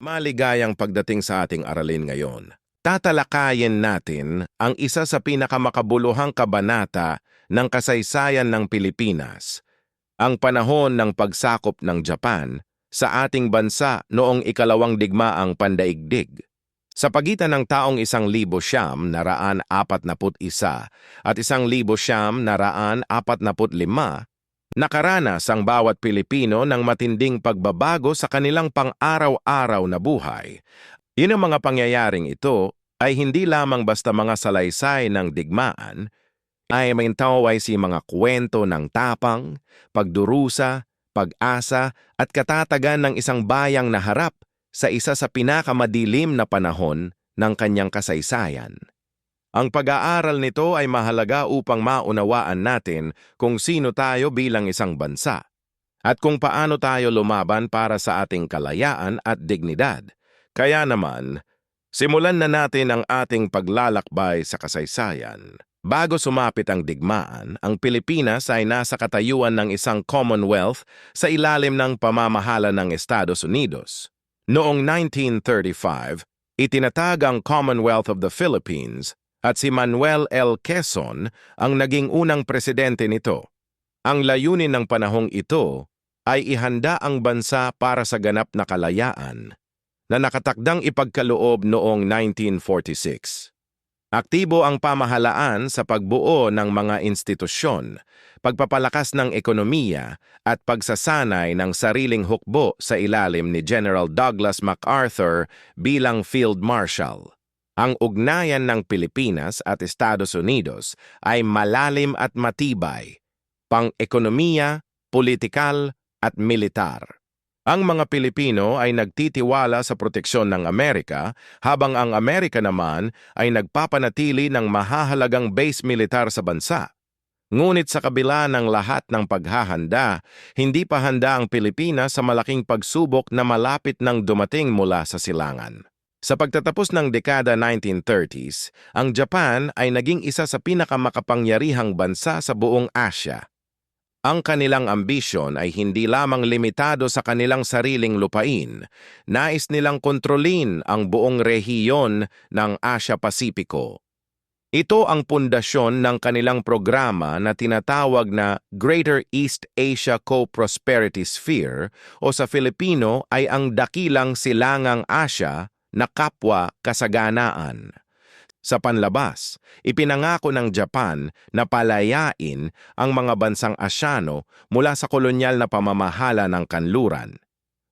Maligayang pagdating sa ating aralin ngayon. Tatalakayin natin ang isa sa pinakamakabuluhang kabanata ng kasaysayan ng Pilipinas, ang panahon ng pagsakop ng Japan sa ating bansa noong ikalawang digmaang pandaigdig. Sa pagitan ng taong 1941 at 1945, nakaranas ang bawat Pilipino ng matinding pagbabago sa kanilang pang-araw-araw na buhay. Ang mga pangyayaring ito ay hindi lamang basta mga salaysay ng digmaan, ay may taway si mga kwento ng tapang, pagdurusa, pag-asa at katatagan ng isang bayang naharap sa isa sa pinakamadilim na panahon ng kanyang kasaysayan. Ang pag-aaral nito ay mahalaga upang maunawaan natin kung sino tayo bilang isang bansa at kung paano tayo lumaban para sa ating kalayaan at dignidad. Kaya naman, simulan na natin ang ating paglalakbay sa kasaysayan. Bago sumapit ang digmaan, ang Pilipinas ay nasa katayuan ng isang Commonwealth sa ilalim ng pamamahala ng Estados Unidos. Noong 1935, itinatag ang Commonwealth of the Philippines at si Manuel L. Quezon ang naging unang presidente nito. Ang layunin ng panahong ito ay ihanda ang bansa para sa ganap na kalayaan na nakatakdang ipagkaloob noong 1946. Aktibo ang pamahalaan sa pagbuo ng mga institusyon, pagpapalakas ng ekonomiya at pagsasanay ng sariling hukbo sa ilalim ni General Douglas MacArthur bilang Field Marshal. Ang ugnayan ng Pilipinas at Estados Unidos ay malalim at matibay, pang-ekonomiya, politikal at militar. Ang mga Pilipino ay nagtitiwala sa proteksyon ng Amerika, habang ang Amerika naman ay nagpapanatili ng mahahalagang base militar sa bansa. Ngunit sa kabila ng lahat ng paghahanda, hindi pa handa ang Pilipinas sa malaking pagsubok na malapit nang dumating mula sa silangan. Sa pagtatapos ng dekada 1930s, ang Japan ay naging isa sa pinakamakapangyarihang bansa sa buong Asya. Ang kanilang ambisyon ay hindi lamang limitado sa kanilang sariling lupain. Nais nilang kontrolin ang buong rehiyon ng Asya-Pasipiko. Ito ang pundasyon ng kanilang programa na tinatawag na Greater East Asia Co-Prosperity Sphere o sa Filipino ay ang Dakilang Silangang Asya na kapwa kasaganaan. Sa panlabas, ipinangako ng Japan na palayain ang mga bansang Asyano mula sa kolonyal na pamamahala ng kanluran.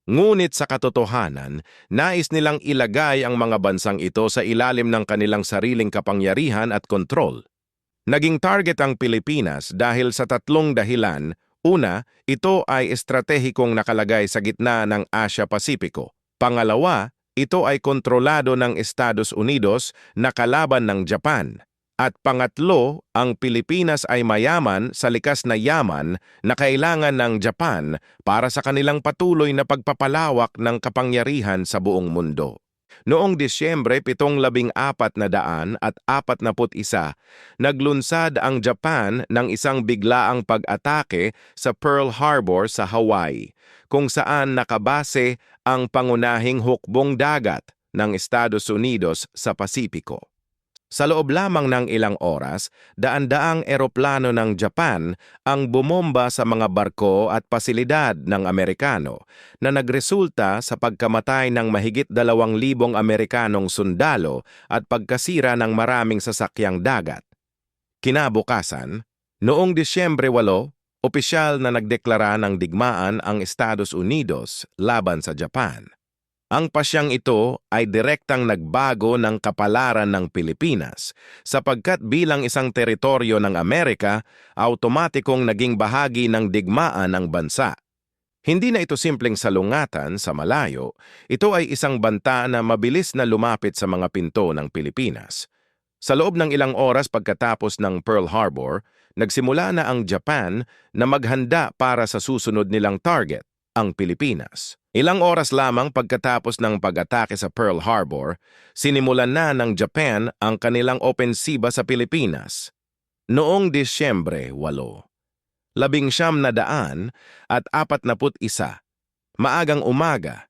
Ngunit sa katotohanan, nais nilang ilagay ang mga bansang ito sa ilalim ng kanilang sariling kapangyarihan at kontrol. Naging target ang Pilipinas dahil sa tatlong dahilan. Una, ito ay estratehikong nakalagay sa gitna ng Asya-Pasipiko. Pangalawa, ito ay kontrolado ng Estados Unidos na kalaban ng Japan. At pangatlo, ang Pilipinas ay mayaman sa likas na yaman na kailangan ng Japan para sa kanilang patuloy na pagpapalawak ng kapangyarihan sa buong mundo. Noong Disyembre 1741, naglunsad ang Japan ng isang biglaang pag-atake sa Pearl Harbor sa Hawaii, kung saan nakabase ang pangunahing hukbong dagat ng Estados Unidos sa Pasipiko. Sa loob lamang ng ilang oras, daan-daang eroplano ng Japan ang bumomba sa mga barko at pasilidad ng Amerikano na nagresulta sa pagkamatay ng mahigit 2,000 Amerikanong sundalo at pagkasira ng maraming sasakyang dagat. Kinabukasan, noong Disyembre 8, opisyal na nagdeklara ng digmaan ang Estados Unidos laban sa Japan. Ang pasyang ito ay direktang nagbago ng kapalaran ng Pilipinas sapagkat bilang isang teritoryo ng Amerika, automatikong naging bahagi ng digmaan ng bansa. Hindi na ito simpleng salungatan sa malayo, ito ay isang banta na mabilis na lumapit sa mga pinto ng Pilipinas. Sa loob ng ilang oras pagkatapos ng Pearl Harbor, nagsimula na ang Japan na maghanda para sa susunod nilang target, ang Pilipinas. Ilang oras lamang pagkatapos ng pag-atake sa Pearl Harbor, sinimulan na ng Japan ang kanilang opensiba sa Pilipinas. Noong Disyembre 8, 1941, maagang umaga,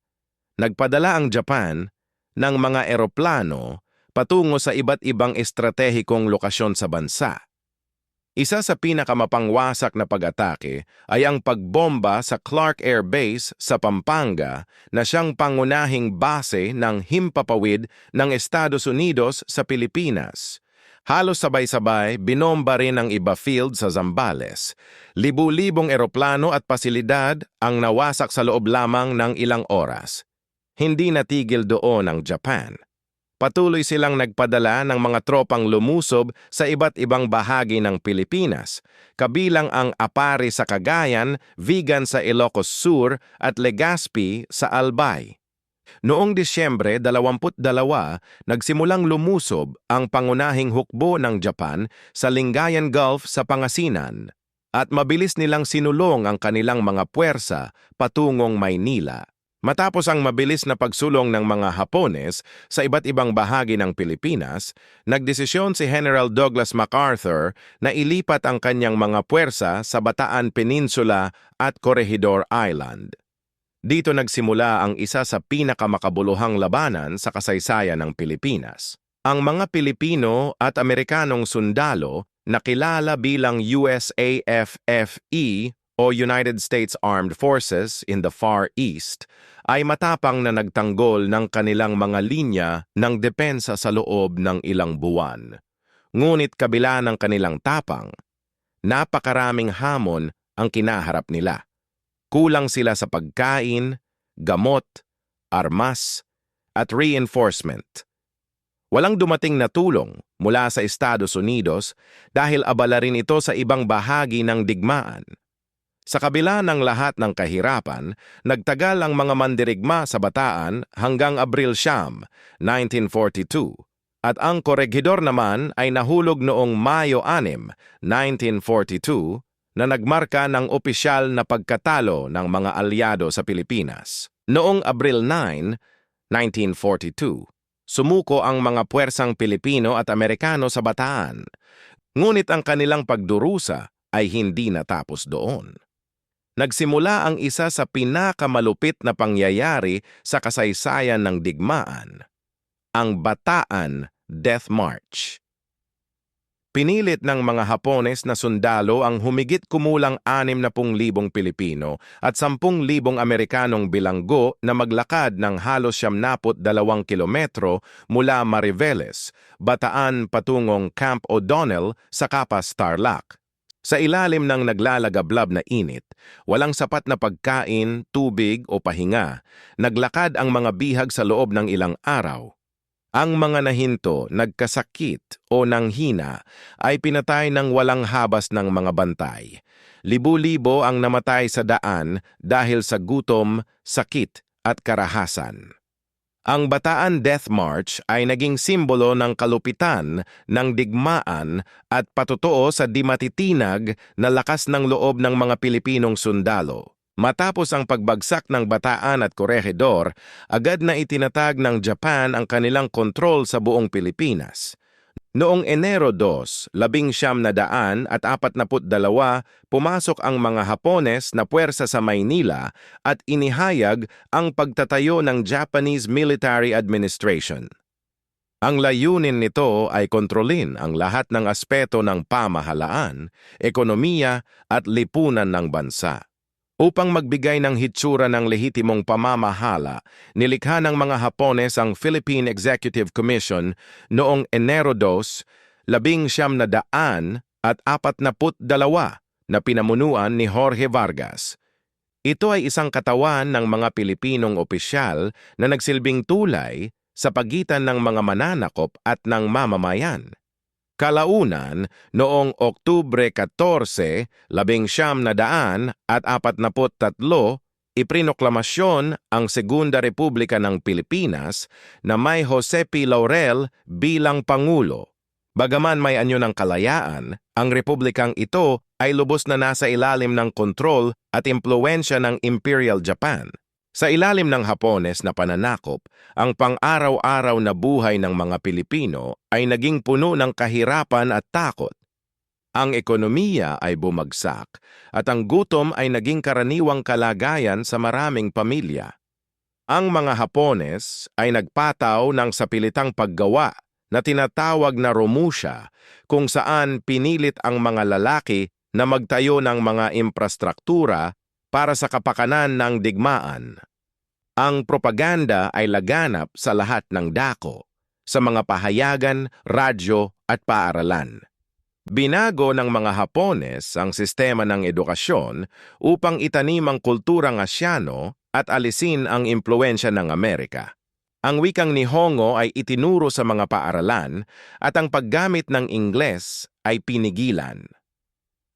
Nagpadala ang Japan ng mga eroplano patungo sa iba't ibang estratehikong lokasyon sa bansa. Isa sa pinakamapangwasak na pag-atake ay ang pagbomba sa Clark Air Base sa Pampanga na siyang pangunahing base ng himpapawid ng Estados Unidos sa Pilipinas. Halos sabay-sabay, binomba rin ang iba field sa Zambales. Libu-libong eroplano at pasilidad ang nawasak sa loob lamang ng ilang oras. Hindi natigil doon ang Japan. Patuloy silang nagpadala ng mga tropang lumusob sa iba't ibang bahagi ng Pilipinas, kabilang ang Apari sa Cagayan, Vigan sa Ilocos Sur at Legazpi sa Albay. Noong Disyembre 22, nagsimulang lumusob ang pangunahing hukbo ng Japan sa Lingayen Gulf sa Pangasinan at mabilis nilang sinulong ang kanilang mga puwersa patungong Maynila. Matapos ang mabilis na pagsulong ng mga Hapones sa iba't ibang bahagi ng Pilipinas, nagdesisyon si General Douglas MacArthur na ilipat ang kanyang mga puwersa sa Bataan Peninsula at Corregidor Island. Dito nagsimula ang isa sa pinakamakabuluhang labanan sa kasaysayan ng Pilipinas. Ang mga Pilipino at Amerikanong sundalo na kilala bilang USAFFE o United States Armed Forces in the Far East ay matapang na nagtanggol ng kanilang mga linya ng depensa sa loob ng ilang buwan. Ngunit kabila ng kanilang tapang, napakaraming hamon ang kinaharap nila. Kulang sila sa pagkain, gamot, armas, at reinforcement. Walang dumating na tulong mula sa Estados Unidos dahil abala rin ito sa ibang bahagi ng digmaan. Sa kabila ng lahat ng kahirapan, nagtagal ang mga mandirigma sa Bataan hanggang Abril 9, 1942, at ang Corregidor naman ay nahulog noong Mayo 6, 1942, na nagmarka ng opisyal na pagkatalo ng mga alyado sa Pilipinas. Noong Abril 9, 1942, sumuko ang mga puwersang Pilipino at Amerikano sa Bataan, ngunit ang kanilang pagdurusa ay hindi natapos doon. Nagsimula ang isa sa pinakamalupit na pangyayari sa kasaysayan ng digmaan, ang Bataan Death March. Pinilit ng mga Hapones na sundalo ang humigit kumulang 60,000 Pilipino at 10,000 Amerikanong bilanggo na maglakad ng halos 72 kilometro mula Mariveles, Bataan patungong Camp O'Donnell sa Capas, Tarlac. Sa ilalim ng naglalagablab na init, walang sapat na pagkain, tubig o pahinga, naglakad ang mga bihag sa loob ng ilang araw. Ang mga nahinto, nagkasakit o nanghina ay pinatay ng walang habas ng mga bantay. Libu-libo ang namatay sa daan dahil sa gutom, sakit at karahasan. Ang Bataan Death March ay naging simbolo ng kalupitan, ng digmaan at patotoo sa di matitinag na lakas ng loob ng mga Pilipinong sundalo. Matapos ang pagbagsak ng Bataan at Corregidor, agad na itinatag ng Japan ang kanilang kontrol sa buong Pilipinas. Noong Enero 2, 1942, pumasok ang mga Hapones na puwersa sa Maynila at inihayag ang pagtatayo ng Japanese Military Administration. Ang layunin nito ay kontrolin ang lahat ng aspeto ng pamahalaan, ekonomiya at lipunan ng bansa. Upang magbigay ng hitsura ng lehitimong pamamahala, nilikha ng mga Hapones ang Philippine Executive Commission noong Enero 2, 1942 na pinamunuan ni Jorge Vargas. Ito ay isang katawan ng mga Pilipinong opisyal na nagsilbing tulay sa pagitan ng mga mananakop at ng mamamayan. Kalaunan, noong Oktubre 14, 1943, iprinoklamasyon ang Segunda Republika ng Pilipinas na may Jose P. Laurel bilang Pangulo. Bagaman may anyo ng kalayaan, ang republikang ito ay lubos na nasa ilalim ng kontrol at impluwensya ng Imperial Japan. Sa ilalim ng Hapones na pananakop, ang pang-araw-araw na buhay ng mga Pilipino ay naging puno ng kahirapan at takot. Ang ekonomiya ay bumagsak at ang gutom ay naging karaniwang kalagayan sa maraming pamilya. Ang mga Hapones ay nagpataw ng sapilitang paggawa na tinatawag na Romusha, kung saan pinilit ang mga lalaki na magtayo ng mga infrastruktura para sa kapakanan ng digmaan. Ang propaganda ay laganap sa lahat ng dako, sa mga pahayagan, radyo at paaralan. Binago ng mga Hapones ang sistema ng edukasyon upang itanim ang kulturang Asyano at alisin ang impluensya ng Amerika. Ang wikang Nihongo ay itinuro sa mga paaralan at ang paggamit ng Ingles ay pinigilan.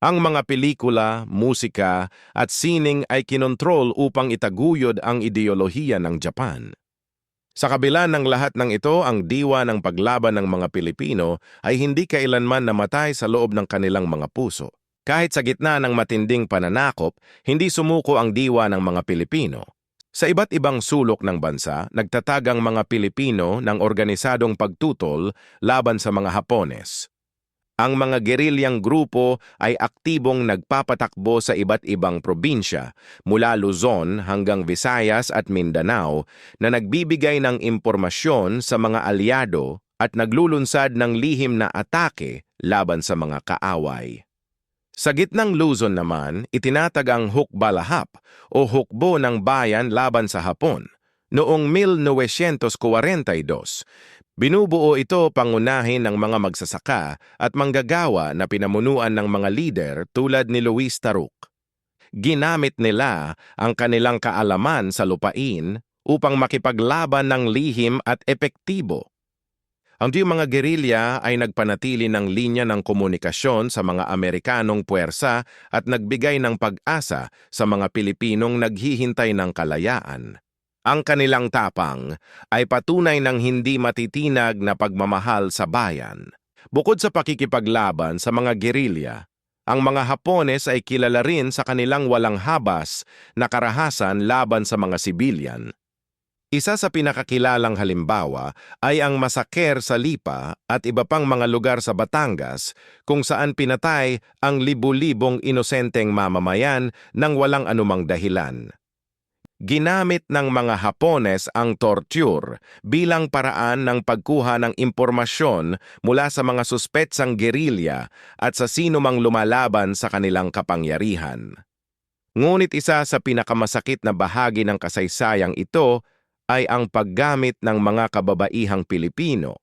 Ang mga pelikula, musika at sining ay kinontrol upang itaguyod ang ideolohiya ng Japan. Sa kabila ng lahat ng ito, ang diwa ng paglaban ng mga Pilipino ay hindi kailanman namatay sa loob ng kanilang mga puso. Kahit sa gitna ng matinding pananakop, hindi sumuko ang diwa ng mga Pilipino. Sa iba't ibang sulok ng bansa, nagtatag ang mga Pilipino ng organisadong pagtutol laban sa mga Hapones. Ang mga gerilyang grupo ay aktibong nagpapatakbo sa iba't ibang probinsya, mula Luzon hanggang Visayas at Mindanao, na nagbibigay ng impormasyon sa mga aliado at naglulunsad ng lihim na atake laban sa mga kaaway. Sa gitnang Luzon naman, itinatag ang Hukbalahap o Hukbo ng Bayan laban sa Hapon. Noong 1942, binubuo ito pangunahin ng mga magsasaka at manggagawa na pinamunuan ng mga lider tulad ni Luis Taruc. Ginamit nila ang kanilang kaalaman sa lupain upang makipaglaban ng lihim at epektibo. Ang mga gerilya ay nagpanatili ng linya ng komunikasyon sa mga Amerikanong puwersa at nagbigay ng pag-asa sa mga Pilipinong naghihintay ng kalayaan. Ang kanilang tapang ay patunay ng hindi matitinag na pagmamahal sa bayan. Bukod sa pakikipaglaban sa mga gerilya, ang mga Hapones ay kilala rin sa kanilang walang habas na karahasan laban sa mga sibilyan. Isa sa pinakakilalang halimbawa ay ang masaker sa Lipa at iba pang mga lugar sa Batangas kung saan pinatay ang libu-libong inosenteng mamamayan ng walang anumang dahilan. Ginamit ng mga Hapones ang torture bilang paraan ng pagkuha ng impormasyon mula sa mga suspetsang gerilya at sa sino mang lumalaban sa kanilang kapangyarihan. Ngunit isa sa pinakamasakit na bahagi ng kasaysayang ito ay ang paggamit ng mga kababaihang Pilipino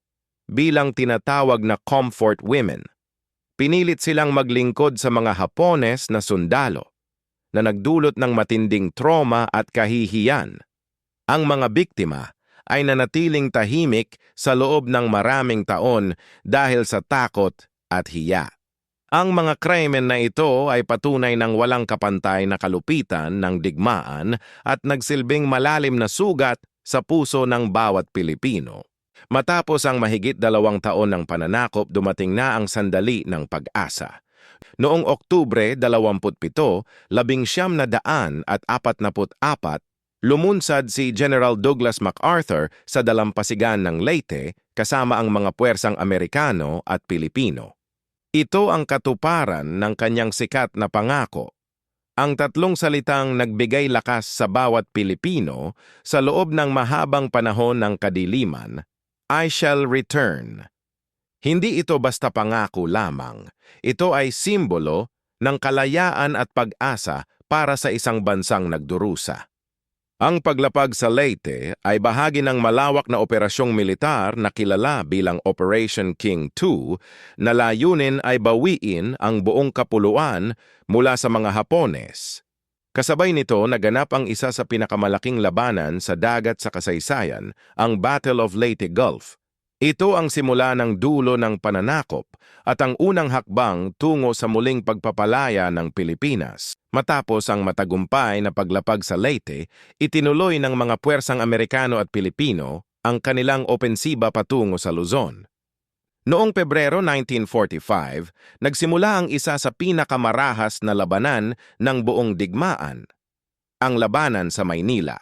bilang tinatawag na comfort women. Pinilit silang maglingkod sa mga Hapones na sundalo na nagdulot ng matinding trauma at kahihiyan. Ang mga biktima ay nanatiling tahimik sa loob ng maraming taon dahil sa takot at hiya. Ang mga krimen na ito ay patunay ng walang kapantay na kalupitan ng digmaan at nagsilbing malalim na sugat sa puso ng bawat Pilipino. Matapos ang mahigit 2 taon ng pananakop, dumating na ang sandali ng pag-asa. Noong Oktubre 27, 1944, lumunsad si General Douglas MacArthur sa dalampasigan ng Leyte kasama ang mga puwersang Amerikano at Pilipino. Ito ang katuparan ng kanyang sikat na pangako. Ang 3 salitang nagbigay lakas sa bawat Pilipino sa loob ng mahabang panahon ng kadiliman, I shall return. Hindi ito basta pangako lamang. Ito ay simbolo ng kalayaan at pag-asa para sa isang bansang nagdurusa. Ang paglapag sa Leyte ay bahagi ng malawak na operasyong militar na kilala bilang Operation King II na layunin ay bawiin ang buong kapuluan mula sa mga Hapones. Kasabay nito, naganap ang isa sa pinakamalaking labanan sa dagat sa kasaysayan, ang Battle of Leyte Gulf. Ito ang simula ng dulo ng pananakop at ang unang hakbang tungo sa muling pagpapalaya ng Pilipinas. Matapos ang matagumpay na paglapag sa Leyte, itinuloy ng mga puwersang Amerikano at Pilipino ang kanilang opensiba patungo sa Luzon. Noong Pebrero 1945, nagsimula ang isa sa pinakamarahas na labanan ng buong digmaan, ang labanan sa Maynila.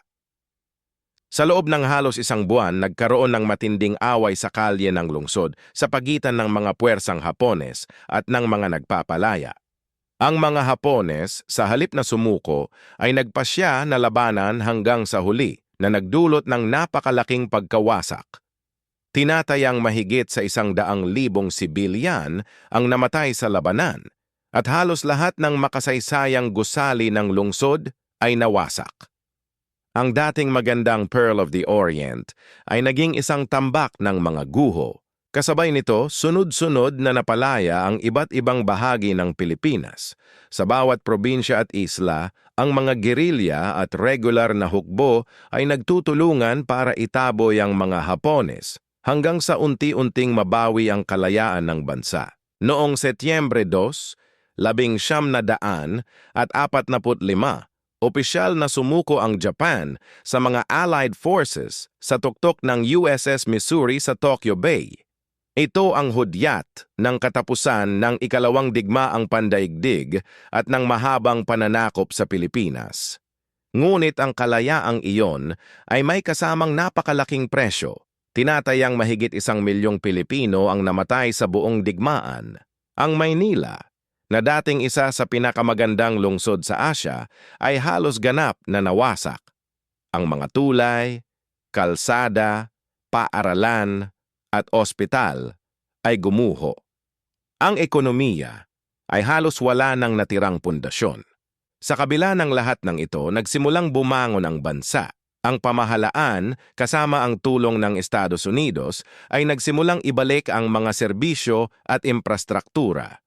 Sa loob ng halos 1 buwan, nagkaroon ng matinding away sa kalye ng lungsod sa pagitan ng mga puwersang Hapones at ng mga nagpapalaya. Ang mga Hapones, sa halip na sumuko, ay nagpasya na labanan hanggang sa huli, na nagdulot ng napakalaking pagkawasak. Tinatayang mahigit sa 100,000 sibilyan ang namatay sa labanan at halos lahat ng makasaysayang gusali ng lungsod ay nawasak. Ang dating magandang Pearl of the Orient ay naging isang tambak ng mga guho. Kasabay nito, sunod-sunod na napalaya ang iba't ibang bahagi ng Pilipinas. Sa bawat probinsya at isla, ang mga gerilya at regular na hukbo ay nagtutulungan para itaboy ang mga Hapones hanggang sa unti-unting mabawi ang kalayaan ng bansa. Noong Setyembre 2, 1945, opisyal na sumuko ang Japan sa mga Allied Forces sa tuktok ng USS Missouri sa Tokyo Bay. Ito ang hudyat ng katapusan ng ikalawang digmaang pandaigdig at ng mahabang pananakop sa Pilipinas. Ngunit ang kalayaang iyon ay may kasamang napakalaking presyo. Tinatayang mahigit 1,000,000 Pilipino ang namatay sa buong digmaan. Ang Maynila, na dating isa sa pinakamagandang lungsod sa Asya, ay halos ganap na nawasak. Ang mga tulay, kalsada, paaralan, at ospital ay gumuho. Ang ekonomiya ay halos wala nang natirang pundasyon. Sa kabila ng lahat ng ito, nagsimulang bumangon ang bansa. Ang pamahalaan, kasama ang tulong ng Estados Unidos, ay nagsimulang ibalik ang mga serbisyo at infrastruktura.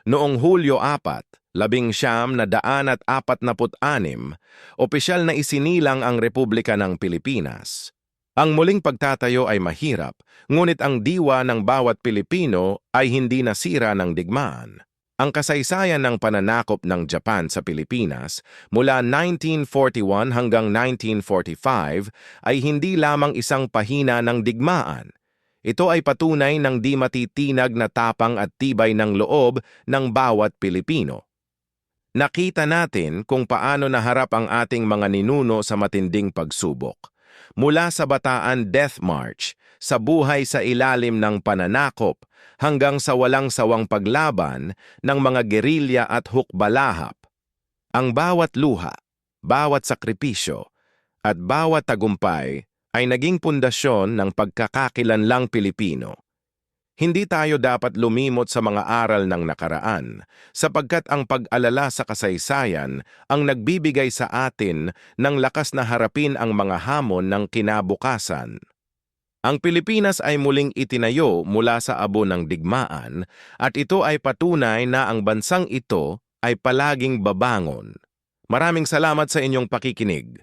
Noong Hulyo 4, 1946, opisyal na isinilang ang Republika ng Pilipinas. Ang muling pagtatayo ay mahirap, ngunit ang diwa ng bawat Pilipino ay hindi nasira ng digmaan. Ang kasaysayan ng pananakop ng Japan sa Pilipinas mula 1941 hanggang 1945 ay hindi lamang isang pahina ng digmaan. Ito ay patunay ng di matitinag na tapang at tibay ng loob ng bawat Pilipino. Nakita natin kung paano naharap ang ating mga ninuno sa matinding pagsubok. Mula sa Bataan Death March, sa buhay sa ilalim ng pananakop, hanggang sa walang sawang paglaban ng mga gerilya at hukbalahap. Ang bawat luha, bawat sakripisyo, at bawat tagumpay ay naging pundasyon ng pagkakakilanlang Pilipino. Hindi tayo dapat lumimot sa mga aral ng nakaraan, sapagkat ang pag-alala sa kasaysayan ang nagbibigay sa atin ng lakas na harapin ang mga hamon ng kinabukasan. Ang Pilipinas ay muling itinayo mula sa abo ng digmaan at ito ay patunay na ang bansang ito ay palaging babangon. Maraming salamat sa inyong pakikinig.